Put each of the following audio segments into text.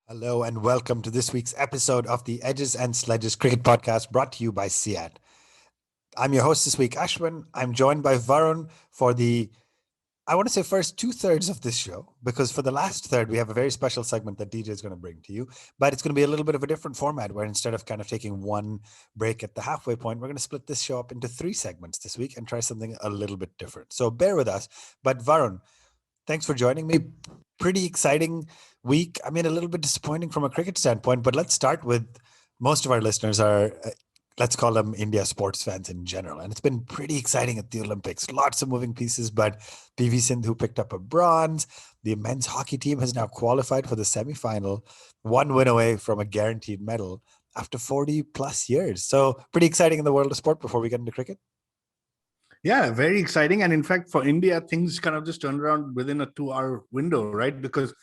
Hello and welcome to this week's episode of the Edges and Sledges Cricket Podcast brought to you by Siad. I'm your host this week, Ashwin. I'm joined by Varun for I want to say first 2/3 of this show, because for the last third, we have a very special segment that DJ is going to bring to you. But it's going to be a little bit of a different format where instead of kind of taking one break at the halfway point, we're going to split this show up into three segments this week and try something a little bit different. So bear with us. But Varun, thanks for joining me. Pretty exciting week. I mean, a little bit disappointing from a cricket standpoint, but let's start with most of our listeners are, let's call them India sports fans in general. And it's been pretty exciting at the Olympics. Lots of moving pieces, but PV Sindhu picked up a bronze. The men's hockey team has now qualified for the semifinal, one win away from a guaranteed medal after 40 plus years. So pretty exciting in the world of sport before we get into cricket. Yeah, very exciting. And in fact, for India, things kind of just turned around within a 2-hour window, right? Because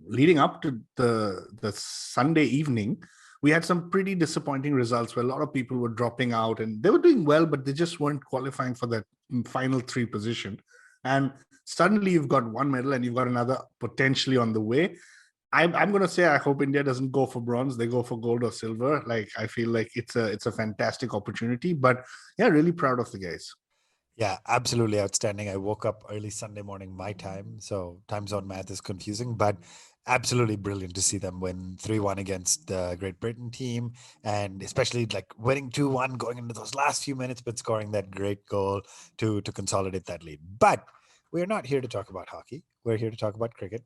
leading up to the Sunday evening, we had some pretty disappointing results where a lot of people were dropping out and they were doing well, but they just weren't qualifying for that final three position. And suddenly you've got one medal and you've got another potentially on the way. I'm going to say I hope India doesn't go for bronze. They go for gold or silver. Like, I feel like it's a fantastic opportunity. But yeah, really proud of the guys. Yeah, absolutely outstanding. I woke up early Sunday morning, my time. So time zone math is confusing, but absolutely brilliant to see them win 3-1 against the Great Britain team. And especially like winning 2-1 going into those last few minutes, but scoring that great goal to consolidate that lead. But we're not here to talk about hockey. We're here to talk about cricket.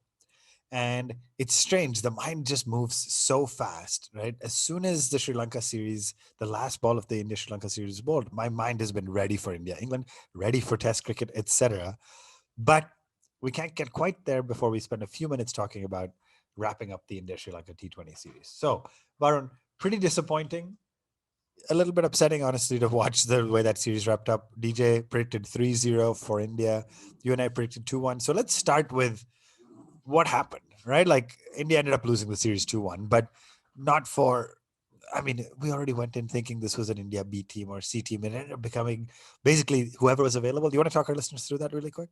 And it's strange. The mind just moves so fast, right? As soon as the Sri Lanka series, the last ball of the India Sri Lanka series is bowled, my mind has been ready for India, England, ready for Test cricket, etc. But we can't get quite there before we spend a few minutes talking about wrapping up the India Sri Lanka T20 series. So, Varun, pretty disappointing. A little bit upsetting, honestly, to watch the way that series wrapped up. DJ predicted 3-0 for India. You and I predicted 2-1. So let's start with what happened, right? Like India ended up losing the series 2-1, but not for, I mean, we already went in thinking this was an India B team or C team. It ended up becoming basically whoever was available. Do you want to talk our listeners through that really quick?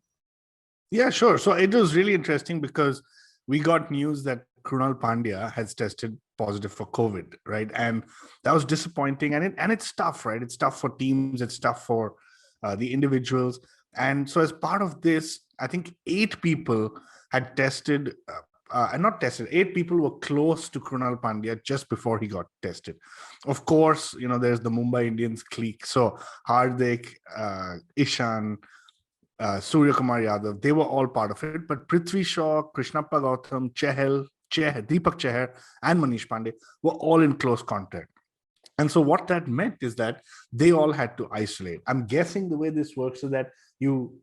Yeah, sure. So it was really interesting because we got news that Krunal Pandya has tested positive for COVID, right? And that was disappointing. And it's tough, right? It's tough for teams. It's tough for the individuals. And so as part of this, I think 8 people had tested, and not tested. 8 people were close to Krunal Pandya just before he got tested. Of course, there's the Mumbai Indians clique. So Hardik, Ishan, Surya Kumar Yadav, they were all part of it. But Prithvi Shaw, Krishnappa Gautam, Deepak Chahar, and Manish Pandey were all in close contact. And so what that meant is that they all had to isolate. I'm guessing the way this works is that you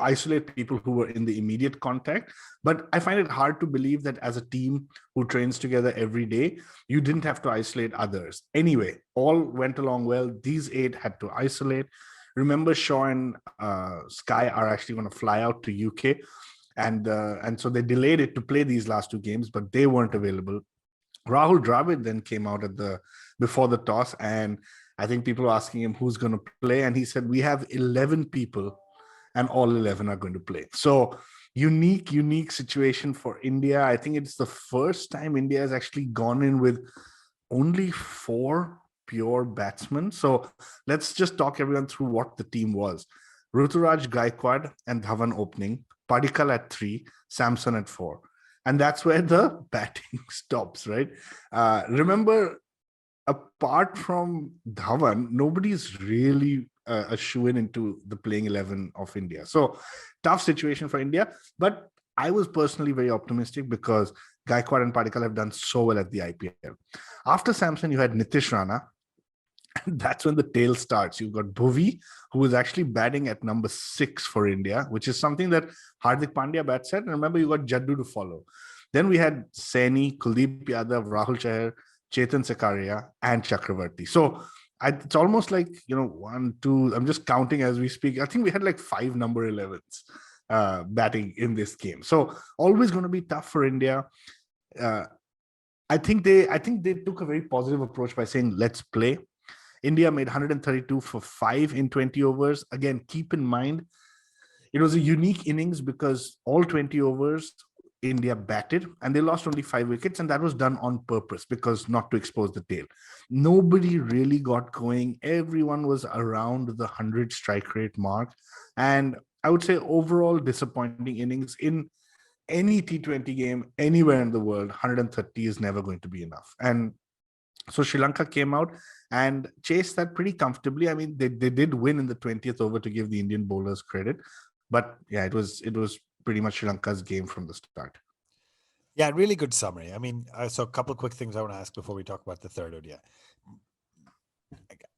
isolate people who were in the immediate contact. But I find it hard to believe that as a team who trains together every day, you didn't have to isolate others. Anyway, all went along well. These 8 had to isolate. Remember, Shaw and Sky are actually going to fly out to UK, and so they delayed it to play these last 2 games, but they weren't available. Rahul Dravid then came out before the toss, and I think people were asking him who's going to play, and he said we have 11 people, and all 11 are going to play. So unique situation for India. I think it's the first time India has actually gone in with only 4 pure batsmen. So let's just talk everyone through what the team was. Ruturaj Gaikwad and Dhawan opening, Padikkal at 3, Samson at 4. And that's where the batting stops, right? Remember, apart from Dhawan, nobody's really a shoe-in into the playing 11 of India. So tough situation for India. But I was personally very optimistic because Gaikwad and Padikkal have done so well at the IPL. After Samson, you had Nitish Rana, and that's when the tail starts. You've got Bhuvi, who is actually batting at number 6 for India, which is something that Hardik Pandya bats at. And remember, you got Jaddu to follow. Then we had Saini, Kuldeep Yadav, Rahul Chahar, Chetan Sekaria, and Chakravarti. So it's almost like, 1, 2, I'm just counting as we speak. I think we had like 5 number 11s batting in this game. So always going to be tough for India. I think they took a very positive approach by saying, let's play. India made 132 for 5 in 20 overs. Again, keep in mind, it was a unique innings because all 20 overs India batted, and they lost only 5 wickets, and that was done on purpose because not to expose the tail. Nobody really got going. Everyone was around the 100 strike rate mark, and I would say overall disappointing innings in any T20 game anywhere in the world. 130 is never going to be enough, and so Sri Lanka came out and chased that pretty comfortably. I mean, they did win in the 20th over to give the Indian bowlers credit, but yeah, it was pretty much Sri Lanka's game from the start. Yeah, really good summary. I mean, so a couple of quick things I want to ask before we talk about the third ODI.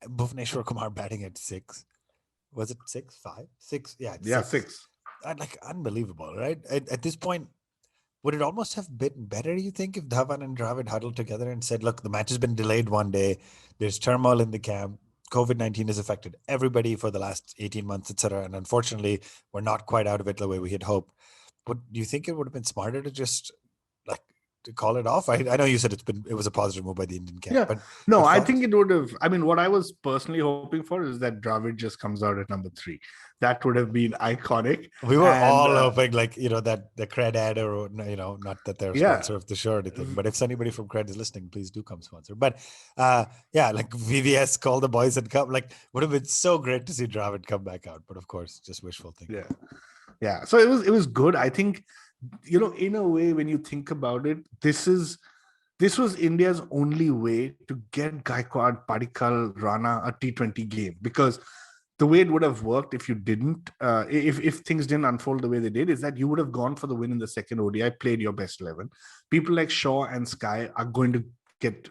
Bhuvneshwar Kumar batting at 6. Was it 6, 5, 6? Yeah, it's Yeah, 6. six. Like unbelievable, right? At this point, would it almost have been better, you think, if Dhawan and Dravid huddled together and said, look, the match has been delayed one day. There's turmoil in the camp. COVID-19 has affected everybody for the last 18 months, etc. And unfortunately, we're not quite out of it the way we had hoped. But do you think it would have been smarter to just like to call it off? I know you said it was a positive move by the Indian camp, Yeah. No, but I thoughts? think it would have. I mean, what I was personally hoping for is that Dravid just comes out at number 3. That would have been iconic. We were And all hoping, like, that the Cred ad, or, not that they're a yeah, sponsor of the show or anything, but if anybody from Cred is listening, please do come sponsor. But yeah, like VVS, call the boys and come. Like, would have been so great to see Dravid come back out. But of course, just wishful thinking. yeah, yeah. So it was good. I think, in a way, when you think about it, this was India's only way to get Gaikwad, Padikkal, Rana a T20 game, because the way it would have worked if you didn't, if things didn't unfold the way they did, is that you would have gone for the win in the second ODI, played your best 11. People like Shaw and Sky are going to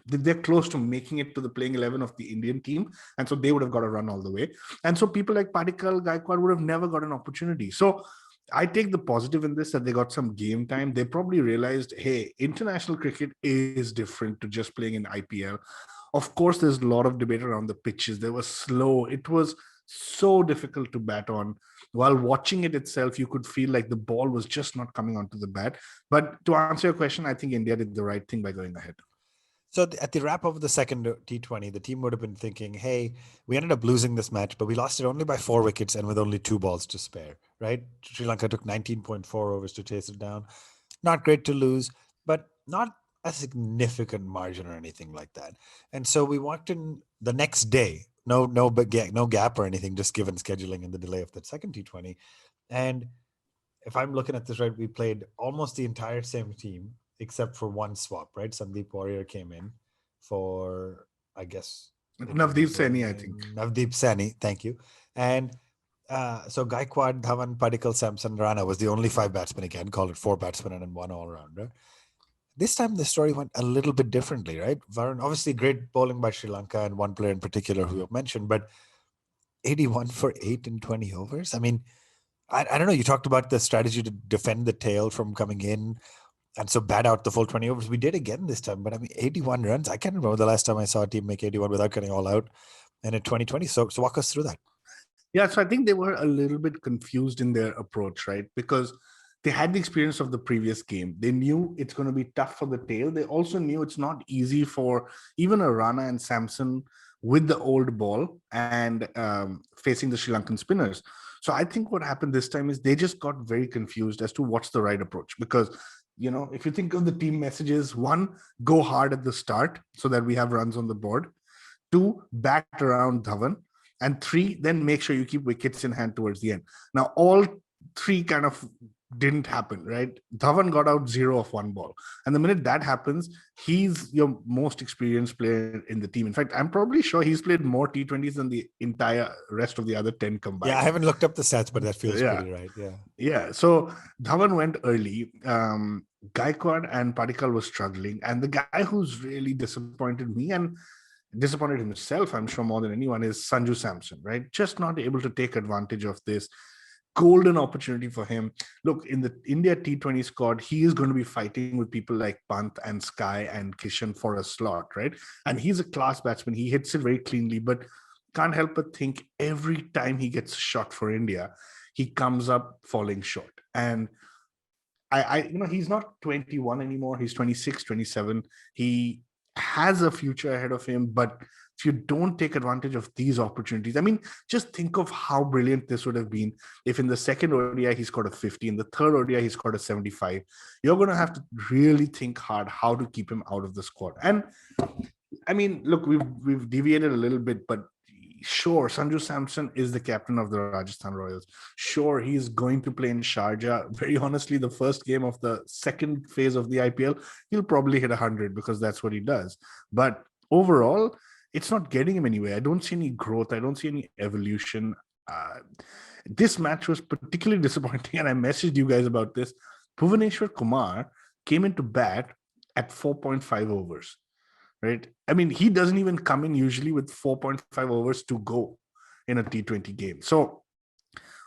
they're close to making it to the playing 11 of the Indian team, and so they would have got to run all the way. And so people like Padikkal, Gaikwad would have never got an opportunity. So I take the positive in this, that they got some game time. They probably realized, hey, international cricket is different to just playing in IPL. Of course, there's a lot of debate around the pitches. They were slow. It was so difficult to bat on. While watching it itself, you could feel like the ball was just not coming onto the bat. But to answer your question, I think India did the right thing by going ahead. So at the wrap of the second T20, the team would have been thinking, hey, we ended up losing this match, but we lost it only by 4 wickets and with only 2 balls to spare, right? Sri Lanka took 19.4 overs to chase it down. Not great to lose, but not a significant margin or anything like that. And so we walked in the next day, no gap or anything, just given scheduling and the delay of that second T20. And if I'm looking at this right, we played almost the entire same team except for one swap, right? Sandeep Warrior came in for, I guess, Navdeep Saini, I think. Navdeep Sani, thank you. And so Gaikwad, Dhawan, Padikkal, Samson, Rana was the only 5 batsmen again, call it 4 batsmen and 1 all-rounder. This time the story went a little bit differently, right? Varun, obviously great bowling by Sri Lanka and one player in particular who you mentioned, but 81 for 8 in 20 overs. I mean, I don't know. You talked about the strategy to defend the tail from coming in and so bat out the full 20 overs. We did again this time, but I mean, 81 runs. I can't remember the last time I saw a team make 81 without getting all out. And in 2020, so walk us through that. Yeah, so I think they were a little bit confused in their approach, right? Because they had the experience of the previous game. They knew it's going to be tough for the tail. They also knew it's not easy for even a Rana and Samson with the old ball and facing the Sri Lankan spinners. So I think what happened this time is they just got very confused as to what's the right approach. Because, if you think of the team messages, one, go hard at the start so that we have runs on the board. Two, bat around Dhawan. And three, then make sure you keep wickets in hand towards the end. Now, all three kind of didn't happen, right? Dhawan got out 0 of 1 ball. And the minute that happens, he's your most experienced player in the team. In fact, I'm probably sure he's played more T20s than the entire rest of the other 10 combined. Yeah, I haven't looked up the stats, but that feels Yeah. pretty right. Yeah. Yeah. So Dhawan went early. Gaikwad and Padikkal was struggling. And the guy who's really disappointed me and disappointed himself, I'm sure more than anyone, is Sanju Samson, right? Just not able to take advantage of this golden opportunity for him. Look, in the India T20 squad, he is going to be fighting with people like Pant and Sky and Kishan for a slot, right? And he's a class batsman. He hits it very cleanly, but can't help but think every time he gets a shot for India, he comes up falling short. And he's not 21 anymore. He's 26, 27. He has a future ahead of him, but if you don't take advantage of these opportunities, I mean, just think of how brilliant this would have been if in the second ODI he scored a 50, in the third ODI he scored a 75. You're going to have to really think hard how to keep him out of the squad. And I mean, look, we've deviated a little bit, but sure, Sanju Samson is the captain of the Rajasthan Royals. Sure, he's going to play in Sharjah. Very honestly, the first game of the second phase of the IPL, he'll probably hit 100 because that's what he does. But overall, it's not getting him anywhere. I don't see any growth. I don't see any evolution. Uh, this match was particularly disappointing, and I messaged you guys about this. Bhuvaneshwar Kumar came into bat at 4.5 overs, right? I mean, he doesn't even come in usually with 4.5 overs to go in a T20 game. So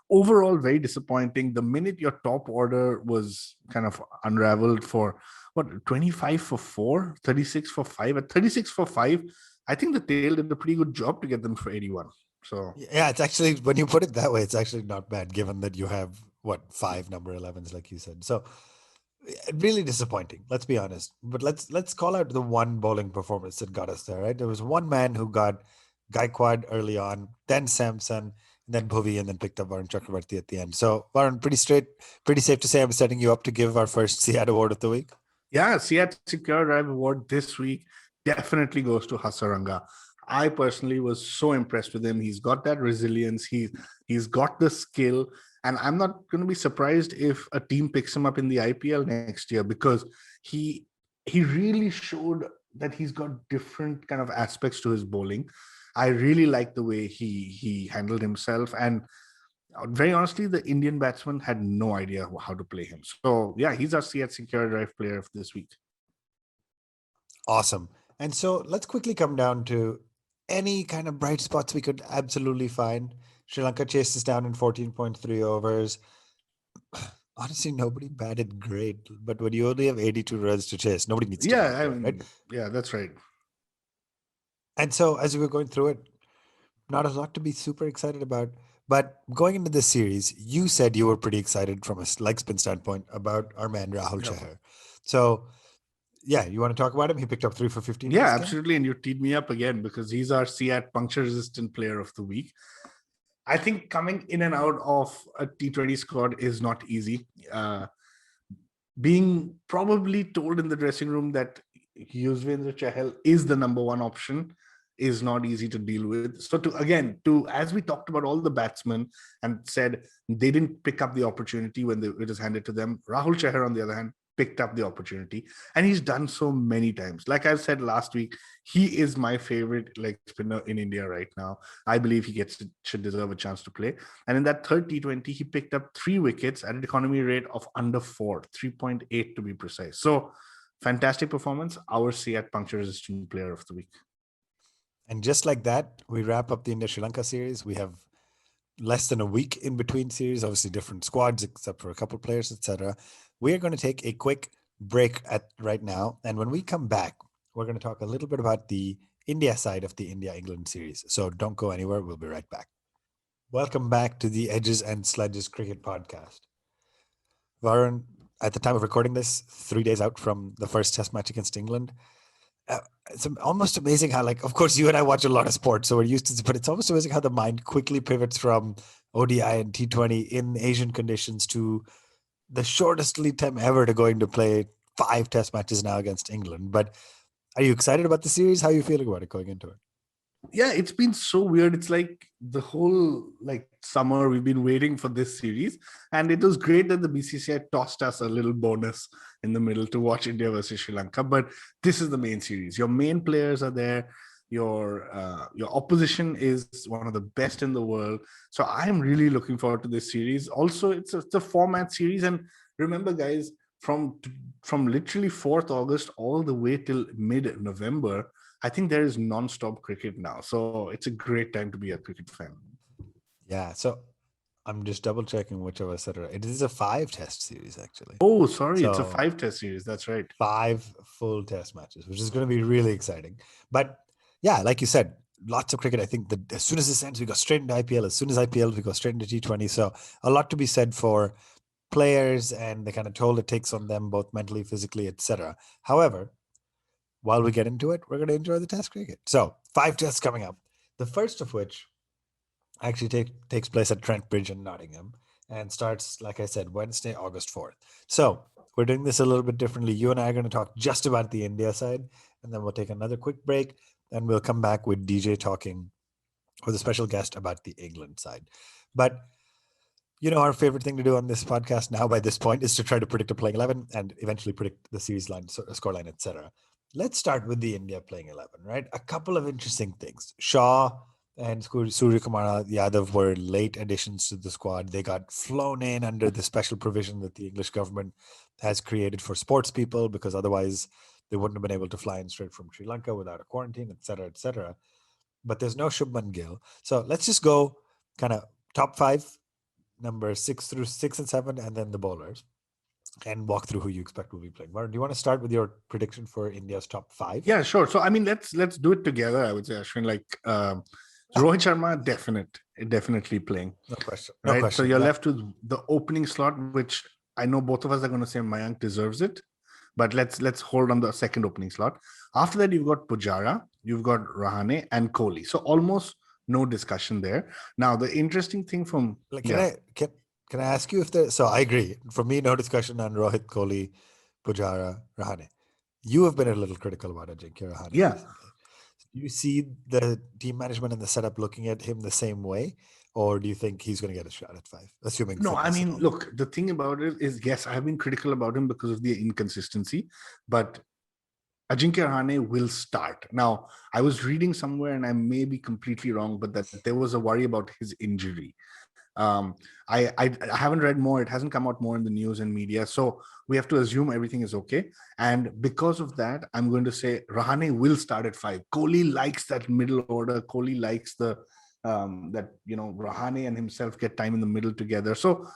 overall, very disappointing. The minute your top order was kind of unraveled for what, 25 for 4, 36 for 5. At 36 for 5, I think the tail did a pretty good job to get them for 81. So Yeah, it's actually, when you put it that way, it's actually not bad given that you have what, 5 number 11s, like you said. So really disappointing, let's be honest. But let's call out the one bowling performance that got us there, right? There was one man who got Gaikwad early on, then Samson, then Bhuvi, and then picked up Varun Chakravarti at the end. So Varun, pretty safe to say I'm setting you up to give our first Seat Award of the week. yeah, Seat Secure Drive Award this week definitely goes to Hasaranga. I personally was so impressed with him. He's got that resilience. He's got the skill, and I'm not going to be surprised if a team picks him up in the IPL next year because he really showed that he's got different kind of aspects to his bowling. I really like the way he handled himself, and very honestly, the Indian batsman had no idea how to play him. So yeah, he's our Seat Secure Drive player of this week. Awesome. And so let's quickly come down to any kind of bright spots we could absolutely find. Sri Lanka chased us down in 14.3 overs. Honestly, nobody batted great, but when you only have 82 runs to chase, nobody needs to Yeah, bat I great, right? mean, yeah, that's right. And so as we were going through it, not a lot to be super excited about. But going into this series, you said you were pretty excited from a leg spin standpoint about our man Rahul Yep. Chahar. So yeah, you want to talk about him? He picked up 3 for 15 Yeah, this game. absolutely. And you teed me up again because he's our Seat puncture resistant player of the week. I think coming in and out of a T20 squad is not easy. Being probably told in the dressing room that Yuzvendra Chahal is the number one option is not easy to deal with. So as we talked about all the batsmen and said they didn't pick up the opportunity when it was handed to them, Rahul Chahar, on the other hand, picked up the opportunity, and he's done so many times. Like I said last week, he is my favorite leg spinner in India right now. I believe he should deserve a chance to play. And in that third T20, he picked up 3 wickets at an economy rate of under 4, 3.8 to be precise. So fantastic performance. Our Seat puncture resistant player of the week. And just like that, we wrap up the India Sri Lanka series. We have less than a week in between series, obviously different squads, except for a couple players, etc. We are going to take a quick break at right now. And when we come back, we're going to talk a little bit about the India side of the India-England series. So don't go anywhere. We'll be right back. Welcome back to the Edges and Sledges Cricket Podcast. Varun, at the time of recording this, 3 days out from the first test match against England, it's almost amazing how, like, of course, you and I watch a lot of sports, so we're used to this, but it's almost amazing how the mind quickly pivots from ODI and T20 in Asian conditions to the shortest lead time ever to going to play 5 test matches now against England. But are you excited about the series? How are you feeling about it going into it? Yeah, it's been so weird. It's like the whole summer we've been waiting for this series, and it was great that the BCCI tossed us a little bonus in the middle to watch India versus Sri Lanka. But this is the main series. Your main players are there. Your opposition is one of the best in the world. So I am really looking forward to this series. Also, it's a 4-match series, and remember, guys, from literally 4th August all the way till mid-November, I think there is non-stop cricket now. So it's a great time to be a cricket fan. Yeah, so I'm just double checking which of us said it. It is a 5-test series, actually. Oh, sorry, it's a So 5-test series. That's right. 5 full test matches, which is going to be really exciting. But yeah, like you said, lots of cricket. I think that as soon as this ends, we go straight into IPL. As soon as IPL, we go straight into T20. So a lot to be said for players and the kind of toll it takes on them, both mentally, physically, etc. However, while we get into it, we're going to enjoy the Test cricket. So 5 tests coming up. The first of which actually takes place at Trent Bridge in Nottingham and starts, like I said, Wednesday, August 4th. So we're doing this a little bit differently. You and I are going to talk just about the India side, and then we'll take another quick break, and we'll come back with DJ talking with a special guest about the England side. But our favorite thing to do on this podcast now by this point is to try to predict a playing 11 and eventually predict the series line, scoreline, etc. Let's start with the India playing 11, right? A couple of interesting things. Shaw and Surya Kumar Yadav were late additions to the squad. They got flown in under the special provision that the English government has created for sports people, because otherwise they wouldn't have been able to fly in straight from Sri Lanka without a quarantine, etc., etc. But there's no Shubman Gill. So let's just go kind of top 5, number 6 through 6 and 7, and then the bowlers, and walk through who you expect will be playing. Varun, do you want to start with your prediction for India's top 5? Yeah, sure. So I mean, let's do it together. I would say, Ashwin, like Rohit Sharma, definitely playing. No question. No Right. question. So you're left with the opening slot, which I know both of us are going to say Mayank deserves it, but let's hold on the second opening slot. After that, you've got Pujara, you've got Rahane and Kohli. So almost no discussion there. Now the interesting thing from can I ask you if there? So I agree. For me, no discussion on Rohit, Kohli, Pujara, Rahane. You have been a little critical about Ajinkya Rahane. Yeah. Recently. Do you see the team management and the setup looking at him the same way, or do you think he's going to get a shot at 5? Assuming no, I fitness and mean, all look, the thing about it is, yes, I've been critical about him because of the inconsistency, but Ajinkya Rahane will start. Now, I was reading somewhere, and I may be completely wrong, but that there was a worry about his injury. I haven't read more. It hasn't come out more in the news and media. So we have to assume everything is okay. And because of that, I'm going to say Rahane will start at 5. Kohli likes that middle order. Kohli likes the that Rahane and himself get time in the middle together. So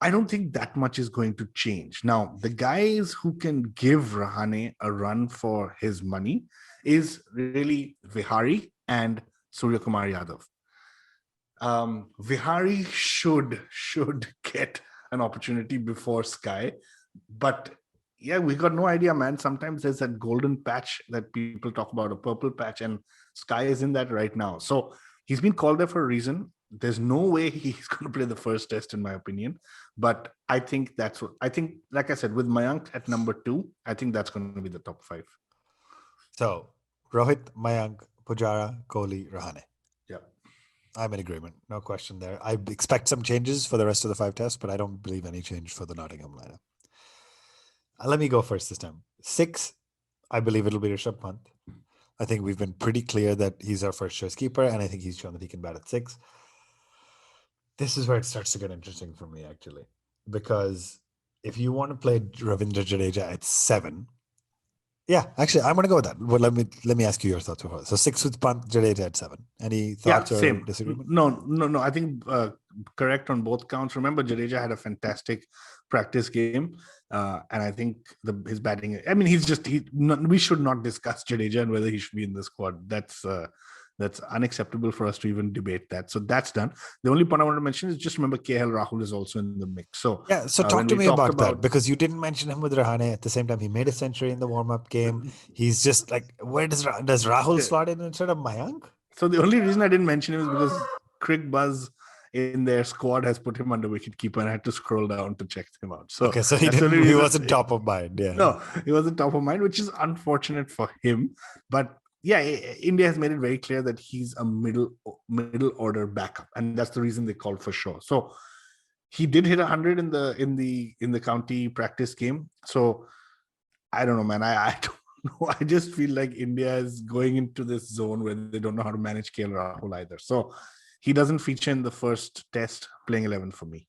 I don't think that much is going to change. Now, the guys who can give Rahane a run for his money is really Vihari and Surya Kumar Yadav. Vihari should get an opportunity before Sky, but yeah, we got no idea, man. Sometimes there's that golden patch that people talk about, a purple patch, and Sky is in that right now. So he's been called there for a reason. There's no way he's going to play the first test, in my opinion. But I think like I said, with Mayank at number 2, I think that's going to be the top 5. So Rohit, Mayank, Pujara, Kohli, Rahane. Yeah. I'm in agreement. No question there. I expect some changes for the rest of the 5 tests, but I don't believe any change for the Nottingham lineup. Let me go first this time. 6, I believe it'll be Rishabh Pant. I think we've been pretty clear that he's our first choice keeper, and I think he's shown that he can bat at 6. This is where it starts to get interesting for me, actually, because if you want to play Ravindra Jadeja at 7, yeah, actually, I'm going to go with that. Well, let me ask you your thoughts before. So 6 with Pant, Jadeja at 7. Any thoughts or disagreement? No. I think correct on both counts. Remember, Jadeja had a fantastic practice game, and I think his batting. I mean, we should not discuss Jadeja and whether he should be in the squad. That's unacceptable for us to even debate that. So that's done. The only point I want to mention is just remember KL Rahul is also in the mix. So yeah, so talk to me about that, because you didn't mention him with Rahane. At the same time, he made a century in the warm-up game. He's just like, where does Rahul slot in instead of Mayank? So the only reason I didn't mention him is because Crick Buzz in their squad has put him under wicketkeeper, and I had to scroll down to check him out. So okay, so he wasn't top of mind. Yeah, no, he wasn't top of mind, which is unfortunate for him. But yeah, India has made it very clear that he's a middle order backup, and that's the reason they called for Shaw. So he did hit 100 in the county practice game. So I don't know, man. I don't know. I just feel like India is going into this zone where they don't know how to manage KL Rahul either. So he doesn't feature in the first test playing 11 for me.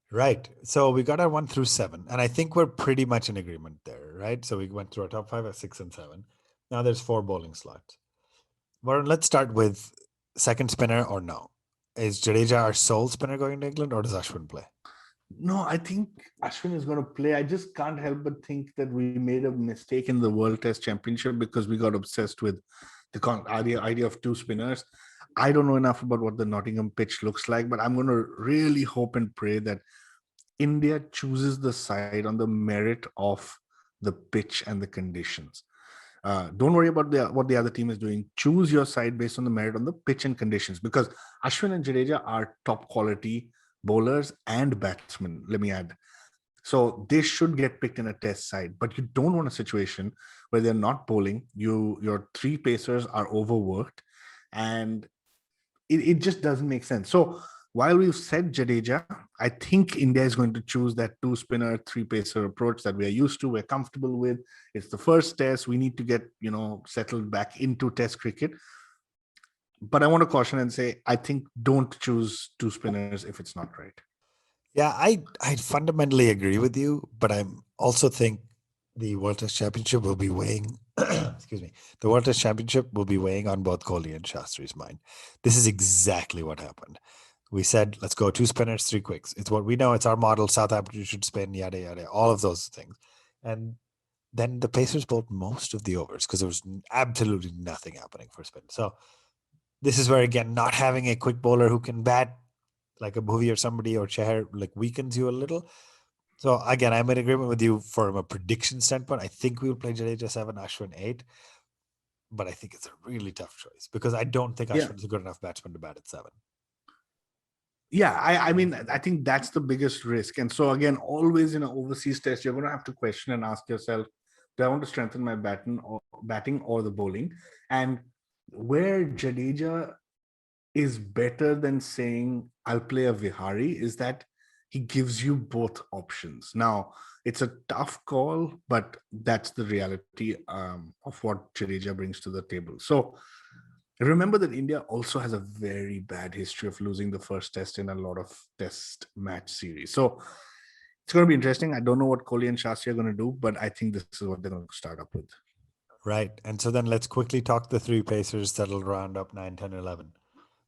Right. So we got our 1 through 7, and I think we're pretty much in agreement there, right? So we went through our top 5 at 6 and 7. Now there's 4 bowling slots. Varun, let's start with second spinner or no. Is Jadeja our sole spinner going to England, or does Ashwin play? No, I think Ashwin is going to play. I just can't help but think that we made a mistake in the World Test Championship because we got obsessed with the idea of 2 spinners. I don't know enough about what the Nottingham pitch looks like, but I'm going to really hope and pray that India chooses the side on the merit of the pitch and the conditions. Don't worry about what the other team is doing. Choose your side based on the merit on the pitch and conditions, because Ashwin and Jadeja are top quality bowlers and batsmen, let me add. So they should get picked in a test side, but you don't want a situation where they're not bowling. Your three pacers are overworked, and it just doesn't make sense. So while we've said Jadeja, I think India is going to choose that two spinner, three pacer approach that we are used to, we're comfortable with. It's the first test. We need to get, settled back into test cricket. But I want to caution and say, I think don't choose two spinners if it's not right. Yeah, I fundamentally agree with you, but I also think the World Test Championship will be weighing. Excuse me. The World Test Championship will be weighing on both Kohli and Shastri's mind. This is exactly what happened. We said, let's go 2 spinners, 3 quicks. It's what we know. It's our model. South Africa should spin, yada yada, all of those things. And then the Pacers bowled most of the overs because there was absolutely nothing happening for spin. So this is where, again, not having a quick bowler who can bat like a Bhuvi or somebody or Chahar like weakens you a little. So again, I'm in agreement with you from a prediction standpoint. I think we will play Jadeja 7, Ashwin 8, but I think it's a really tough choice because I don't think Yeah. Ashwin is a good enough batsman to bat at 7. Yeah, I mean, I think that's the biggest risk. And so again, always in an overseas test, you're going to have to question and ask yourself, do I want to strengthen my batting or the bowling? And where Jadeja is better than saying I'll play a Vihari is that he gives you both options. Now, it's a tough call, but that's the reality of what Jadeja brings to the table. So remember that India also has a very bad history of losing the first test in a lot of test match series. So it's going to be interesting. I don't know what Kohli and Shastri are going to do, but I think this is what they're going to start up with. Right. And so then let's quickly talk the 3 Pacers that'll round up 9, 10, 11.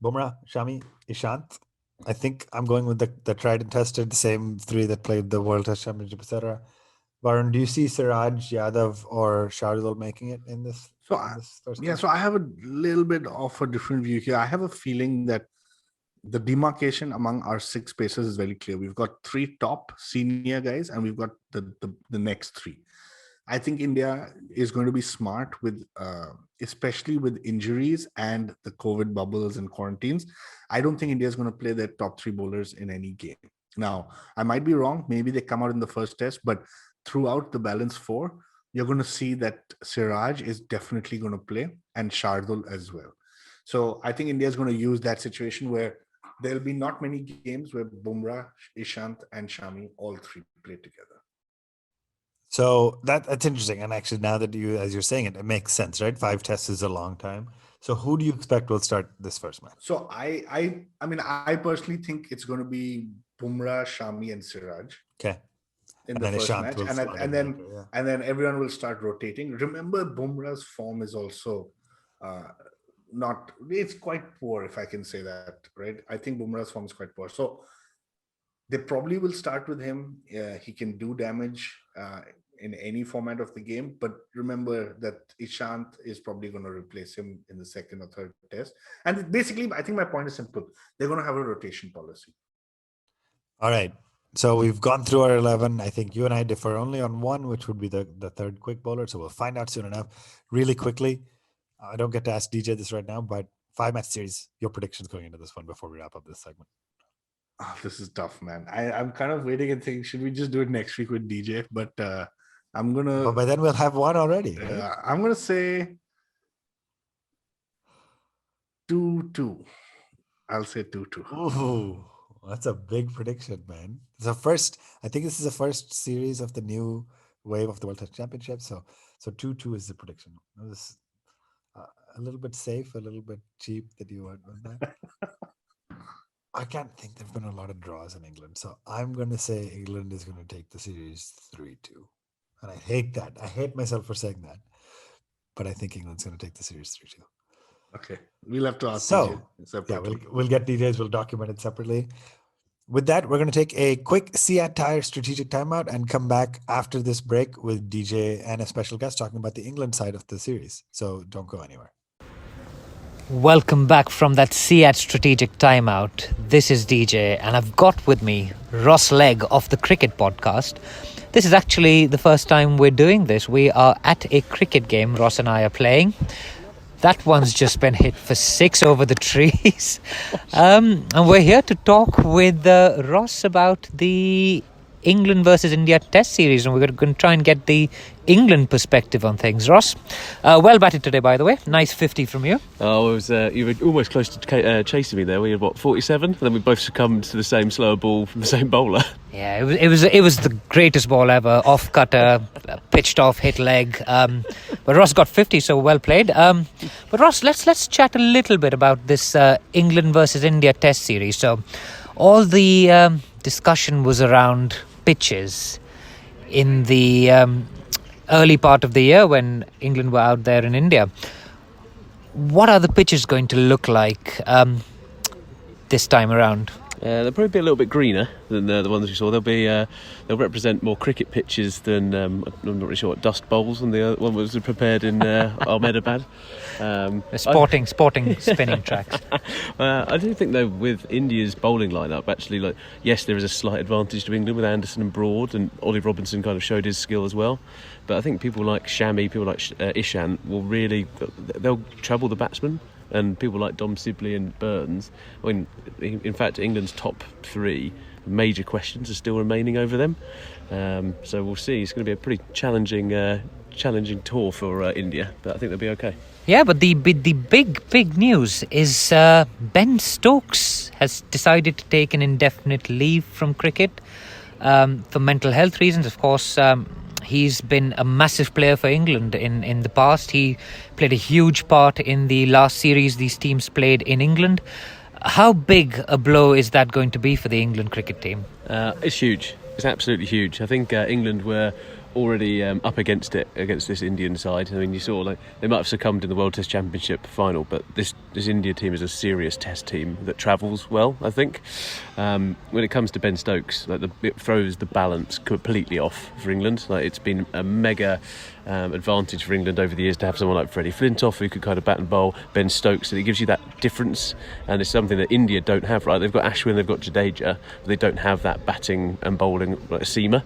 Bumrah, Shami, Ishant. I think I'm going with the tried and tested, the same 3 that played the World Test Championship, etc. Varun, do you see Siraj, Yadav, or Shardul making it in this? So, First so I have a little bit of a different view here. I have a feeling that the demarcation among our 6 pacers is very clear. We've got 3 top senior guys, and we've got the next 3. I think India is going to be smart with, especially with injuries and the COVID bubbles and quarantines. I don't think India is going to play their top 3 bowlers in any game. Now, I might be wrong. Maybe they come out in the first test, but throughout the balance 4, you're going to see that Siraj is definitely going to play, and Shardul as well. So I think India is going to use that situation where there'll be not many games where Bumrah, Ishant, and Shami all 3 play together. So that's interesting. And actually, now that as you're saying it, it makes sense, right? 5 tests is a long time. So who do you expect will start this first match? So I personally think it's going to be Bumrah, Shami, and Siraj. Okay. In the first match, and then everyone will start rotating. Remember, Bumrah's form is also not. It's quite poor, if I can say that, right? I think Bumrah's form is quite poor. So they probably will start with him. He can do damage in any format of the game. But remember that Ishant is probably going to replace him in the second or third test. And basically, I think my point is simple. They're going to have a rotation policy. All right. So we've gone through our 11. I think you and I differ only on one, which would be the third quick bowler. So we'll find out soon enough. Really quickly, I don't get to ask DJ this right now, but 5-match series, your predictions going into this one before we wrap up this segment. Oh, this is tough, man. I'm kind of waiting and thinking, should we just do it next week with DJ? But I'm going to... But by then we'll have one already. Right? I'm going to say 2-2. I'll say 2-2. Ooh, that's a big prediction, man. I think this is the first series of the new wave of the World Test Championship. So 2-2 is the prediction. This a little bit safe, a little bit cheap that you went with that. I can't think there've been a lot of draws in England. So I'm going to say England is going to take the series 3-2. And I hate that. I hate myself for saying that. But I think England's going to take the series 3-2. Okay. We'll have to ask DJ separately. Yeah, we'll get DJs. We'll document it separately. With that, we're going to take a quick Seat Tire strategic timeout and come back after this break with DJ and a special guest talking about the England side of the series. So don't go anywhere. Welcome back from that SEAT strategic timeout. This is DJ, and I've got with me Ross Legg of the Cricket Podcast. This is actually the first time we're doing this. We are at a cricket game. Ross and I are playing. That one's just been hit for 6 over the trees. And we're here to talk with Ross about the England versus India Test series, and we're going to try and get the England perspective on things. Ross, well batted today, by the way. Nice 50 from you. Oh, you were almost close to chasing me there. We had 47, and then we both succumbed to the same slower ball from the same bowler. Yeah, it was the greatest ball ever. Off cutter, pitched off, hit leg. But Ross got 50, so well played. But Ross, let's chat a little bit about this England versus India Test series. So, all the discussion was around pitches in the early part of the year when England were out there in India. What are the pitches going to look like this time around? They'll probably be a little bit greener than the ones we saw. They'll represent more cricket pitches than I'm not really sure what Dust Bowls and the other one was prepared in Ahmedabad. Sporting spinning tracks. I do think though with India's bowling lineup, actually, yes, there is a slight advantage to England with Anderson and Broad, and Ollie Robinson kind of showed his skill as well. But I think people like Shami, people like Ishan they'll trouble the batsmen. And people like Dom Sibley and Burns, in fact, England's top 3 major questions are still remaining over them. So we'll see. It's going to be a pretty challenging tour for India, but I think they'll be okay. Yeah, but the big news is Ben Stokes has decided to take an indefinite leave from cricket for mental health reasons. Of course, he's been a massive player for England in the past. He played a huge part in the last series these teams played in England. How big a blow is that going to be for the England cricket team? It's huge. It's absolutely huge. I think England were already up against this Indian side. I mean, you saw they might have succumbed in the World Test Championship final, but this India team is a serious Test team that travels well, I think. When it comes to Ben Stokes, it throws the balance completely off for England. It's been a mega advantage for England over the years to have someone like Freddie Flintoff who could kind of bat and bowl, Ben Stokes, and it gives you that difference, and it's something that India don't have, right? They've got Ashwin, they've got Jadeja, but they don't have that batting and bowling like a seamer.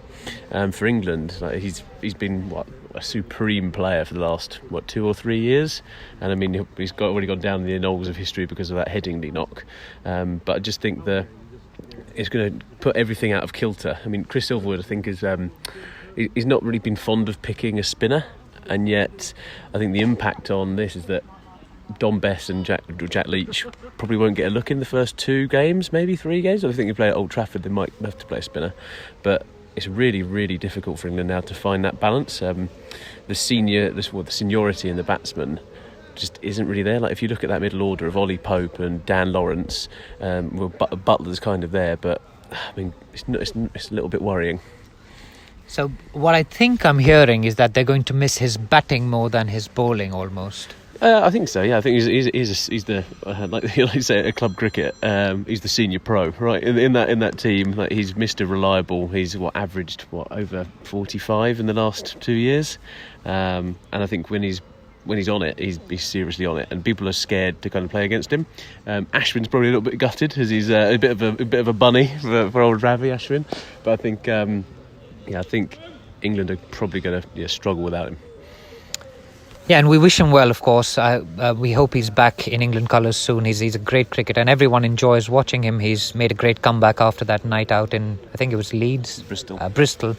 For England, he's been a supreme player for the last 2 or 3 years, and I mean he's already gone down in the annals of history because of that Headingley knock. But I just think it's going to put everything out of kilter. I mean, Chris Silverwood, I think, he's not really been fond of picking a spinner, and yet I think the impact on this is that Dom Bess and Jack Leach probably won't get a look in the first 2 games, maybe 3 games. I think if they play at Old Trafford, they might have to play a spinner, but it's really, really difficult for England now to find that balance. The seniority in the batsmen just isn't really there. Like if you look at that middle order of Ollie Pope and Dan Lawrence, Butler's kind of there, but I mean it's a little bit worrying. So what I think I'm hearing is that they're going to miss his batting more than his bowling almost. I think so. Yeah, I think he's the like you say at club cricket. He's the senior pro, right? In that team, he's Mr. Reliable. He's averaged over 45 in the last 2 years, and I think when he's on it, he's seriously on it, and people are scared to kind of play against him. Ashwin's probably a little bit gutted as he's a bit of a bunny for old Ravi Ashwin, but I think I think England are probably going to struggle without him. Yeah, and we wish him well, of course. We hope he's back in England colours soon. He's a great cricketer, and everyone enjoys watching him. He's made a great comeback after that night out in, I think it was Leeds? Bristol. Bristol.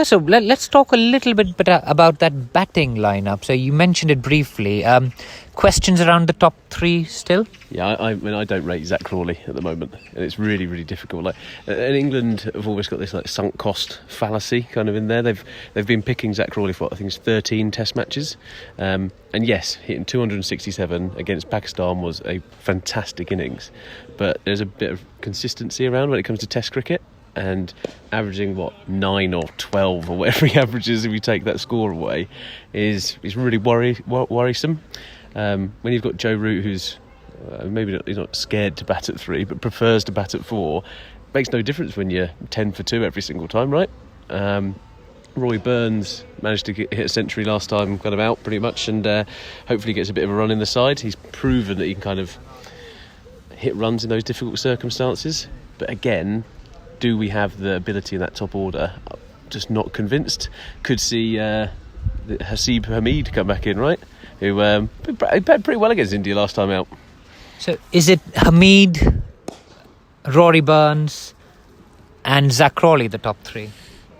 So let's talk a little bit about that batting lineup. So you mentioned it briefly. Questions around the top 3 still? Yeah, I mean, I don't rate Zach Crawley at the moment, and it's really, really difficult. And England have always got this sunk cost fallacy kind of in there. They've been picking Zach Crawley for I think it's 13 Test matches, and yes, hitting 267 against Pakistan was a fantastic innings, but there's a bit of consistency around when it comes to Test cricket. And averaging 9 or 12 or whatever he averages if you take that score away is really worrisome. When you've got Joe Root, who's he's not scared to bat at 3 but prefers to bat at 4, it makes no difference when you're 10 for 2 every single time, right? Roy Burns managed to hit a century last time, kind of out pretty much, and hopefully gets a bit of a run in the side. He's proven that he can kind of hit runs in those difficult circumstances. But again, do we have the ability in that top order? I'm just not convinced. Could see Hasib Hamid come back in, right? Who played pretty well against India last time out. So is it Hamid, Rory Burns and Zach Crawley, the top three?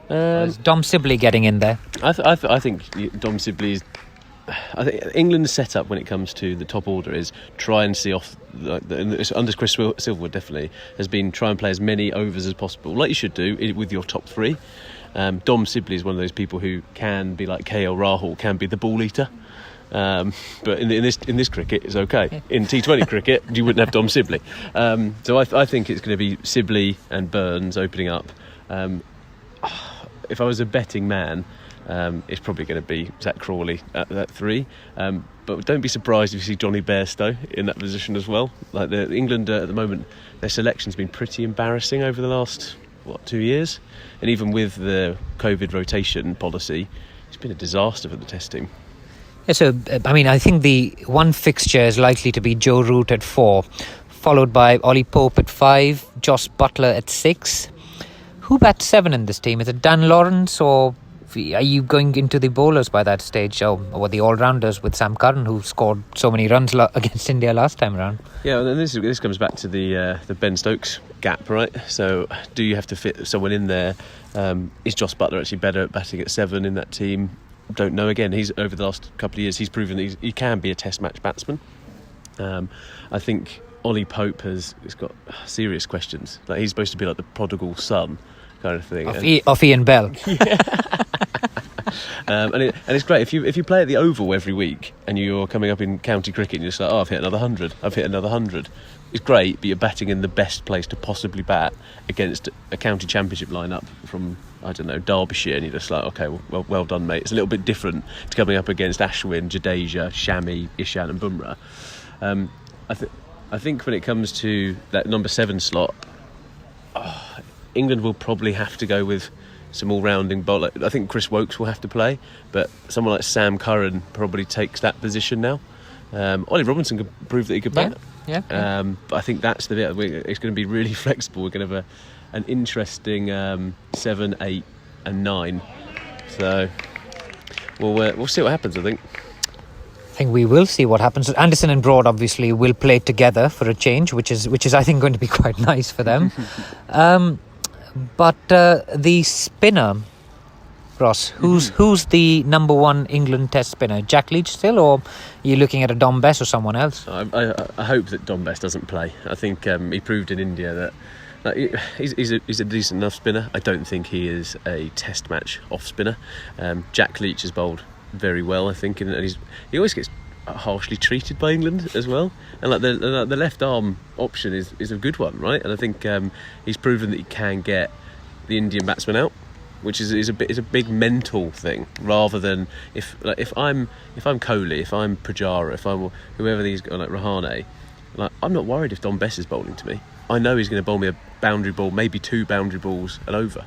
Is Dom Sibley getting in there? I think Dom Sibley's... I think England's setup when it comes to the top order is try and see off, under Chris Silverwood definitely, has been try and play as many overs as possible, like you should do with your top three. Dom Sibley is one of those people who can be like KL Rahul, can be the ball eater. But in this cricket, it's okay. In T20 cricket, you wouldn't have Dom Sibley. So I think it's going to be Sibley and Burns opening up. If I was a betting man, it's probably going to be Zach Crawley at that three. But don't be surprised if you see Johnny Bairstow in that position as well. Like England at the moment, their selection's been pretty embarrassing over the last 2 years, and even with the COVID rotation policy, it's been a disaster for the Test team. Yeah, so I mean, I think the one fixture is likely to be Joe Root at 4, followed by Ollie Pope at 5, Joss Butler at 6. Who bats 7 in this team? Is it Dan Lawrence, or are you going into the bowlers by that stage, or the all-rounders with Sam Curran, who scored so many runs against India last time around? Yeah, and this comes back to the Ben Stokes gap, right? So do you have to fit someone in there? Is Joss Butler actually better at batting at 7 in that team? Don't know. Again, he's over the last couple of years, he's proven that he can be a Test match batsman. I think Ollie Pope has got serious questions. Like, he's supposed to be like the prodigal son kind of thing. Of Ian Bell. And it's great if you play at the Oval every week and you're coming up in county cricket and you're just like, I've hit another 100, I've hit another 100. It's great, but you're batting in the best place to possibly bat against a county championship lineup from, I don't know, Derbyshire, and you're just like, okay, well done, mate. It's a little bit different to coming up against Ashwin, Jadeja, Shami, Ishan and Bumrah. I think when it comes to that number 7 slot, England will probably have to go with some all-rounding bowler. I think Chris Wokes will have to play, but someone like Sam Curran probably takes that position now. Ollie Robinson could prove that he could bat. Yeah. But I think that's the bit. It's going to be really flexible. We're going to have an interesting 7, 8 and 9. So we'll see what happens, I think. I think we will see what happens. Anderson and Broad obviously will play together for a change, which is I think going to be quite nice for them. But the spinner, Ross, who's the number 1 England Test spinner? Jack Leach still, or are you looking at a Dom Bess or someone else? I hope that Dom Bess doesn't play. I think he proved in India that he's a decent enough spinner. I don't think he is a Test match off spinner. Jack Leach has bowled very well, I think, and he always gets harshly treated by England as well. And like the left arm option is a good one, right? And I think he's proven that he can get the Indian batsman out, which is a big mental thing, rather than if I'm Kohli, if I'm Pujara, if I'm whoever these guys like Rahane, like I'm not worried if Dom Bess is bowling to me. I know he's going to bowl me a boundary ball, maybe 2 boundary balls and over,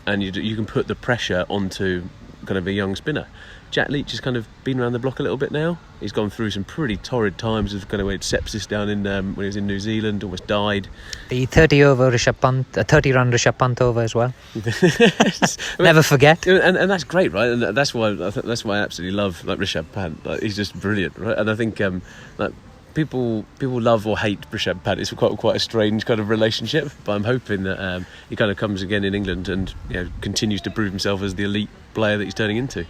and you can put the pressure onto kind of a young spinner. Jack Leach has kind of been around the block a little bit now. He's gone through some pretty torrid times of kind of sepsis down in when he was in New Zealand, almost died. The 30 run Rishabh Pant over as well. Never forget. And that's great, right? And that's why I absolutely love like Rishabh Pant. Like, he's just brilliant, right? And I think like people love or hate Rishabh Pant. It's quite a strange kind of relationship. But I'm hoping that he kind of comes again in England and continues to prove himself as the elite player that he's turning into.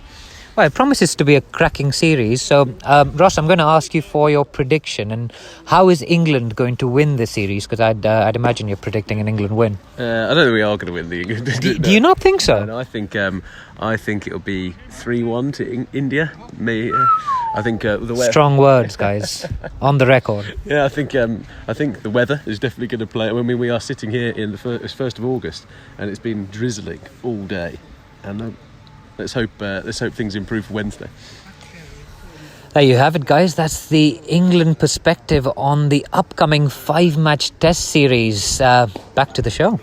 Well, it promises to be a cracking series. So, Ross, I'm going to ask you for your prediction. And how is England going to win this series? Because I'd imagine you're predicting an England win. I don't think we are going to win the England. Do you not think so? No, I think it'll be 3-1 to India. I think the weather. Strong words, guys, on the record. Yeah, I think the weather is definitely going to play. I mean, we are sitting here in the 1st of August, and it's been drizzling all day, and. Let's hope things improve for Wednesday. There you have it, guys. That's the England perspective on the upcoming 5-match Test series. Back to the show.